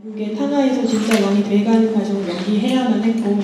영국의 탕하에서 진짜 왕이 돼가는 과정을 연기해야만 했고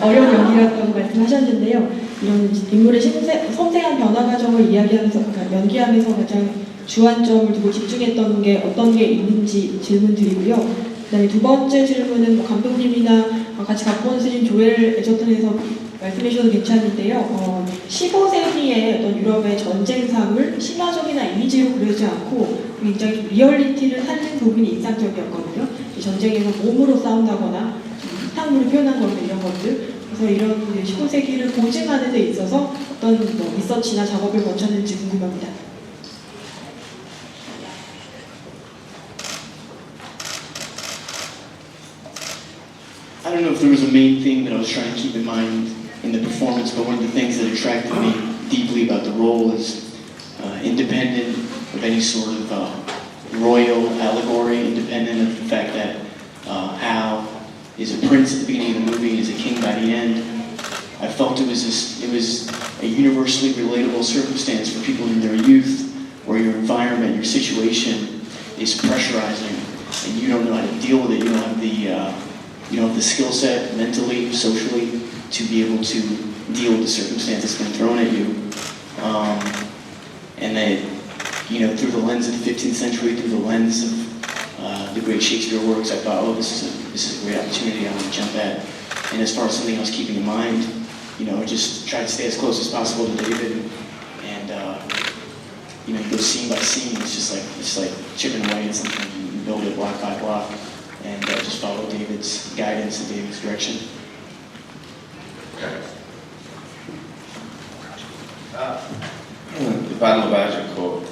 어려운 연기라고 말씀하셨는데요. 이런 인물의 섬세한 변화 과정을 이야기하면서 연기하면서 가장 주안점을 두고 집중했던 게 어떤 게 있는지 질문 드리고요. 그다음에 두 번째 질문은 감독님이나 같이 갖고 온 스님 조엘 에저턴에서 말씀해 주셔도 괜찮은데요. 15세기의 어떤 유럽의 전쟁상을 신화적이나 이미지로 그리지 않고 굉장히 좀 리얼리티를 살린 부분이 인상적이었거든요. 전쟁에서 몸으로 싸운다거나 이상물을 표현한 것들 이런 것들. 그래서 이런 15세기를 고증하는 데 있어서 어떤 리서치나 작업을 거쳤는지 궁금합니다. I don't know if there was a main thing that I was trying to keep in mind in the performance, but one of the things that attracted me deeply about the role is independent of any sort of royal allegory, independent of the fact that Al is a prince at the beginning of the movie and is a king by the end. I felt it was a universally relatable circumstance for people in their youth, where your environment, your situation is pressurizing, and you don't know how to deal with it. You don't have the skill set mentally, socially, to be able to deal with the circumstance that's been thrown at you. And that, through the lens of the 15th century, through the lens of the great Shakespeare works, I thought, oh, this is a great opportunity I want to jump at. And as far as something else keeping in mind, just try to stay as close as possible to David. And you go scene by scene. It's like chipping away at something. You build it block by block, and just follow David's guidance and David's direction. The Battle of Agincourt.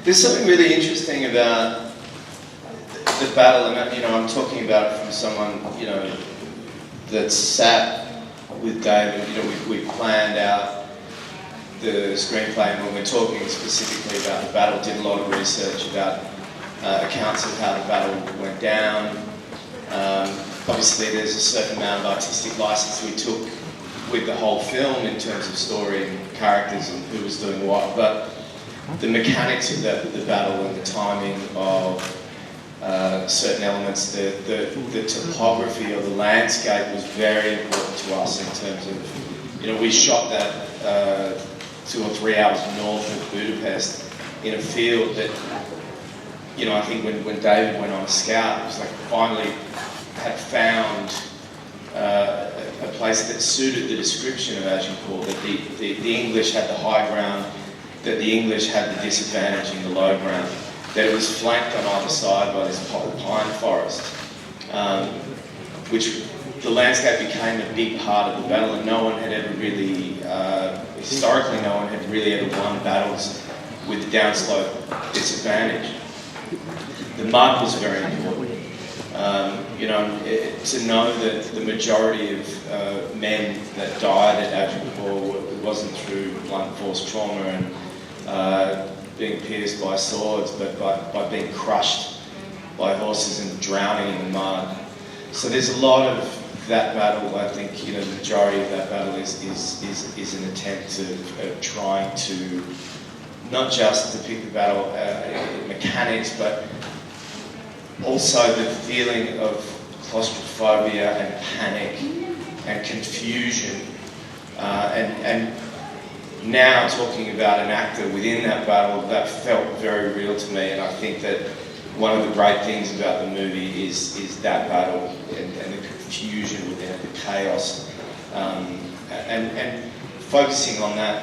There's something really interesting about the battle, and I'm talking about it from someone that sat with David. We planned out the screenplay, and when we're talking specifically about the battle, did a lot of research about accounts of how the battle went down. Obviously, there's a certain amount of artistic license we took with the whole film in terms of story and characters and who was doing what, but the mechanics of the battle and the timing of certain elements, the topography of the landscape was very important to us in terms of, we shot that 2 or 3 hours north of Budapest in a field that, I think when David went on a scout, it was like finally had found a place that suited the description of Agincourt, that the English had the high ground, that the English had the disadvantage in the low ground, that it was flanked on either side by this pine forest, which the landscape became a big part of the battle, and no one had ever really, historically no one had really ever won battles with the downslope disadvantage. The mud was very important. To know that the majority of men that died at Agincourt, it wasn't through blunt force trauma and being pierced by swords, but by being crushed by horses and drowning in the mud. So there's a lot of that battle. I think the majority of that battle is an attempt of trying to not just depict the battle mechanics, but also the feeling of claustrophobia and panic and confusion, and now talking about an actor within that battle, that felt very real to me, and I think that one of the great things about the movie is that battle and the confusion within it, the chaos, and focusing on that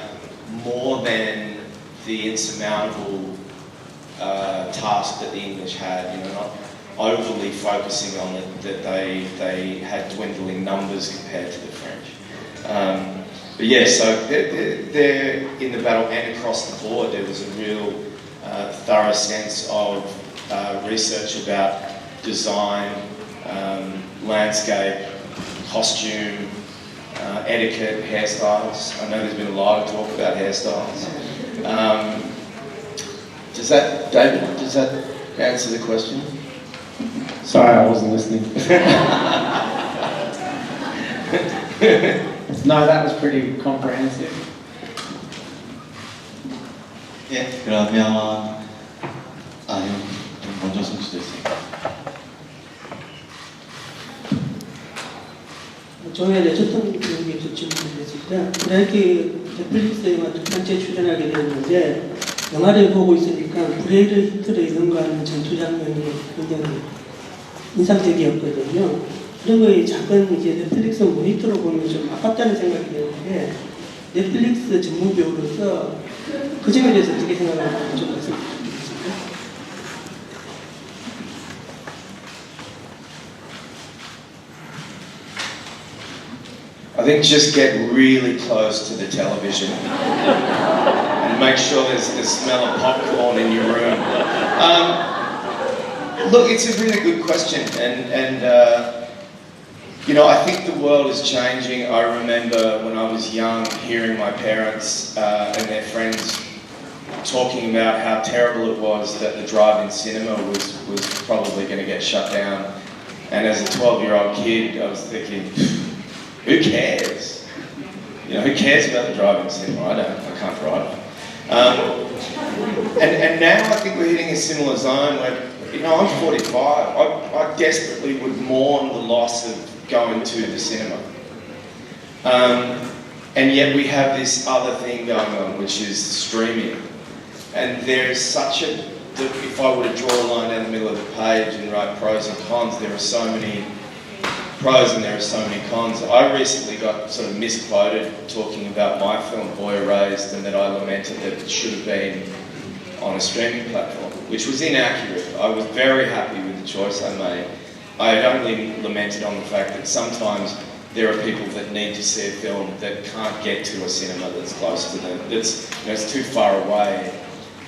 more than the insurmountable task that the English had, not overly focusing on it, that they had dwindling numbers compared to the French. But yeah, so there in the battle and across the board, there was a real thorough sense of research about design, landscape, costume, etiquette, hairstyles. I know there's been a lot of talk about hairstyles. David, does that answer the question? Sorry, I wasn't listening. No, that was pretty comprehensive. 예, 그러면 좀 먼저 선수됐습니다. 저의 에저턴이 질문을 드렸습니다. 브레이크 넷플릭스 영화 두 번째 출연하게 되었는데 영화를 보고 있으니까 브레이크 히트를 이른거하는 전투 장면이 굉장히 인상적이었거든요. 이런 거에 작은 이제 넷플릭스 모니터로 보면 좀 아깝다는 생각이 드는데 넷플릭스 전문 배우로서 그 점에 대해서 어떻게 생각하는지 좀 말씀 부탁드리겠습니다. I think just get really close to the television and make sure there's the smell of popcorn in your room. Look, it's a really good question, and you know, I think the world is changing. I remember when I was young hearing my parents and their friends talking about how terrible it was that the drive-in cinema was probably going to get shut down. And as a 12-year-old kid, I was thinking, who cares? You know, who cares about the drive-in cinema? I don't. I can't drive. And now I think we're hitting a similar zone where, you know, I'm 45. I desperately would mourn the loss of going to the cinema. And yet we have this other thing going on, which is streaming. And there's such a, if I were to draw a line down the middle of the page and write pros and cons, there are so many pros and there are so many cons. I recently got sort of misquoted talking about my film Boy Erased and that I lamented that it should have been on a streaming platform, which was inaccurate. I was very happy with the choice I made. I had only lamented on the fact that sometimes there are people that need to see a film that can't get to a cinema that's close to them, that's, you know, it's too far away.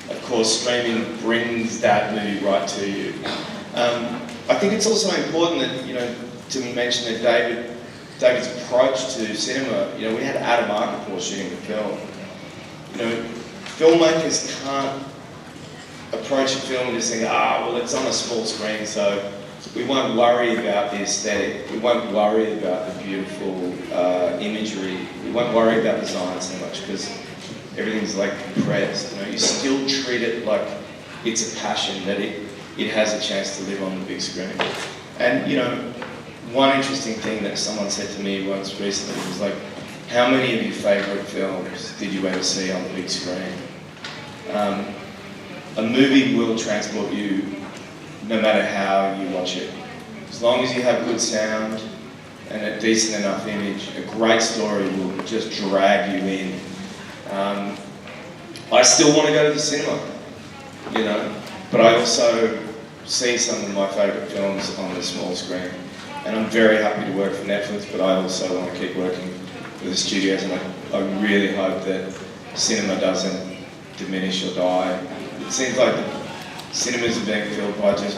Of course, streaming brings that movie right to you. I think it's also important that, you know, to mention that David's approach to cinema, you know, we had Adam Arkapour shooting the film. You know, filmmakers can't approach a film and just think, well, it's on a small screen, so we won't worry about the aesthetic. We won't worry about the beautiful imagery. We won't worry about design so much because everything's like compressed. You know, you still treat it like it's a passion, that it has a chance to live on the big screen. And, you know, one interesting thing that someone said to me once recently was like, how many of your favourite films did you ever see on the big screen? A movie will transport you no matter how you watch it. As long as you have good sound and a decent enough image, a great story will just drag you in. I still want to go to the cinema, you know, but I also see some of my favourite films on the small screen. And I'm very happy to work for Netflix, but I also want to keep working with the studios, and I really hope that cinema doesn't diminish or die. It seems like the cinemas are being filled by just,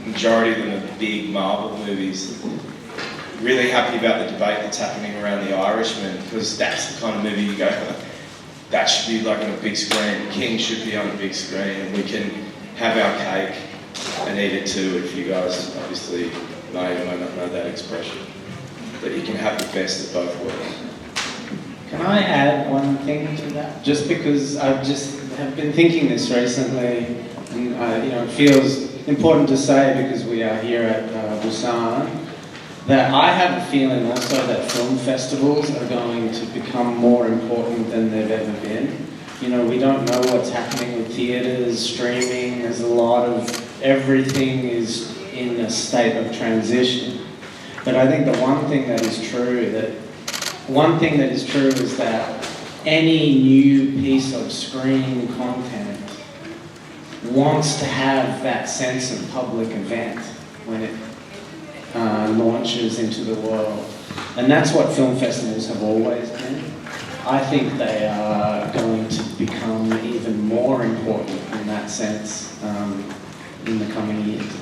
majority of them are big Marvel movies. Really happy about the debate that's happening around The Irishman, because that's the kind of movie you go, that should be like on a big screen. King should be on a big screen, and we can have our cake and eat it too, if you guys obviously may or may not know that expression. That you can have the best of both worlds. Can I add one thing to that? Just because I've just have been thinking this recently, and you know, it feels important to say because we are here at Busan, that I have a feeling also that film festivals are going to become more important than they've ever been. You know, we don't know what's happening with theatres, streaming, there's a lot of, everything is in a state of transition. But I think the one thing that is true is that any new piece of screen content wants to have that sense of public event when it launches into the world. And that's what film festivals have always been. I think they are going to become even more important in that sense in the coming years.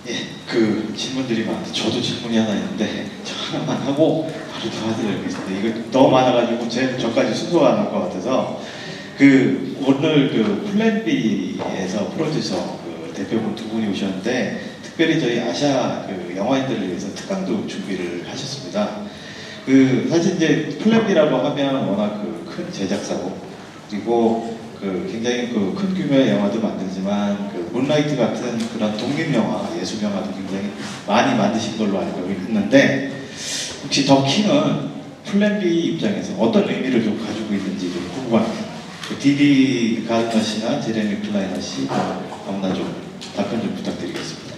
예, 그 질문들이 많은데 저도 질문이 하나 있는데 저 하나만 하고 바로 도와드리겠습니다. 이거 너무 많아가지고 저까지 순서가 안 날 것 같아서 그 오늘 그 플랜 B에서 프로듀서 그 대표분 두 분이 오셨는데 특별히 저희 아시아 그 영화인들을 위해서 특강도 준비를 하셨습니다. 그 사실 이제 플랜 B라고 하면 워낙 그 큰 제작사고 그리고 그 그 굉장히 그 큰 규모의 영화도 만들지만 그 문라이트 같은 그런 독립 영화, 예술 영화도 굉장히 많이 만드신 걸로 알고 있는데 혹시 더 킹은 플랜 B 입장에서 어떤 의미를 좀 가지고 있는지 좀 궁금합니다. 그 디디 가르나 씨나 제레미 클라이너 씨 아무나 좀 답변 좀 부탁드리겠습니다.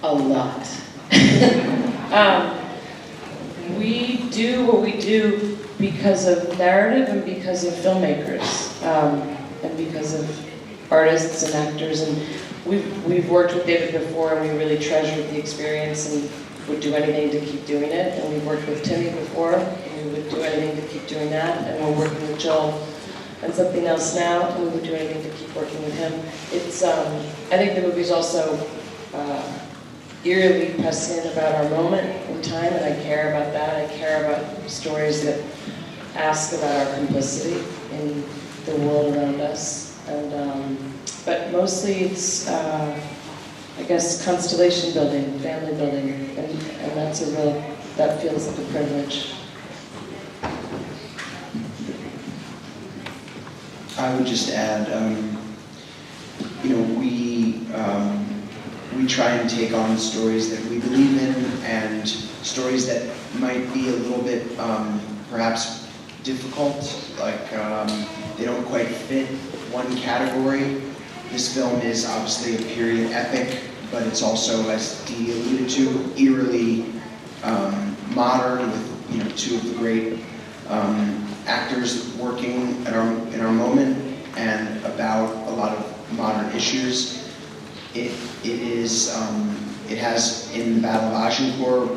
A lot. We do what we do because of narrative and because of filmmakers, and because of artists and actors. And we've worked with David before, and we really treasured the experience and would do anything to keep doing it. And we've worked with Timmy before, and we would do anything to keep doing that. And we're working with Joel and something else now, and we would do anything to keep working with him. It's I think the movie's also eerily prescient about our moment in time, and I care about that. I care about stories that ask about our complicity in the world around us. And but mostly it's I guess constellation building, family building, and that's that feels like a privilege. I would just add, we try and take on stories that we believe in and stories that might be a little bit perhaps difficult, like they don't quite fit one category. This film is obviously a period epic, but it's also, as Dee alluded to, eerily modern with two of the great actors working in our moment and about a lot of modern issues. It has in the Battle of Agincourt,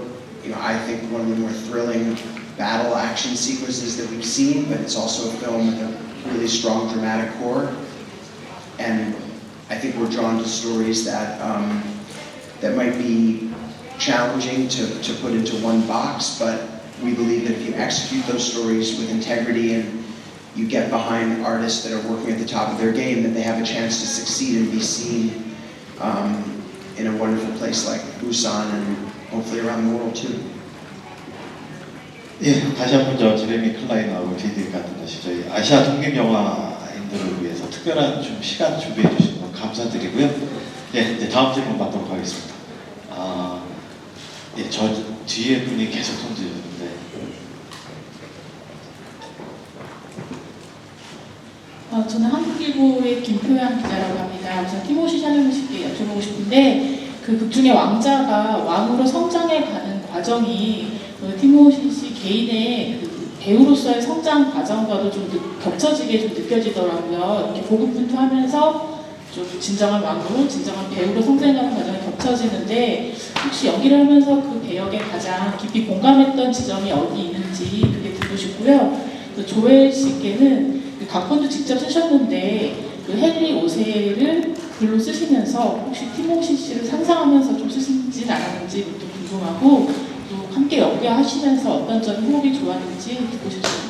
I think one of the more thrilling battle action sequences that we've seen, but it's also a film with a really strong dramatic core. And I think we're drawn to stories that that might be challenging to put into one box, but we believe that if you execute those stories with integrity and you get behind artists that are working at the top of their game, that they have a chance to succeed and be seen in a wonderful place like Busan and hopefully around the world too. 예, 다시 한번 저 제레미 클라이너하고 디디 같은 것이 저희 아시아 독립 영화인들을 위해서 특별한 좀 시간 준비해 주신 거 감사드리고요. 예, 이제 다음 질문 받도록 하겠습니다. 예, 저 뒤에 분이 계속 손 드셨는데. 저는 한국일보의 김표양 기자라고 합니다. 우선 티모시 샬라메 씨께 여쭤보고 싶은데 그 극중의 왕자가 왕으로 성장해가는 과정이 티모시 씨 개인의 그 배우로서의 성장 과정과도 좀 겹쳐지게 좀 느껴지더라고요. 이렇게 고군분투하면서 좀 진정한 왕으로, 진정한 배우로 성장하는 과정이 겹쳐지는데 혹시 연기를 하면서 그 배역에 가장 깊이 공감했던 지점이 어디 있는지 그게 듣고 싶고요. 또 조엘 씨께는 그 각본도 직접 쓰셨는데 그 헨리 5세를 글로 쓰시면서 혹시 티모시 씨를 상상하면서 좀 쓰시진 않았는지 또 궁금하고 또 함께 연기하시면서 어떤 점이 호흡이 좋았는지 듣고 싶습니다.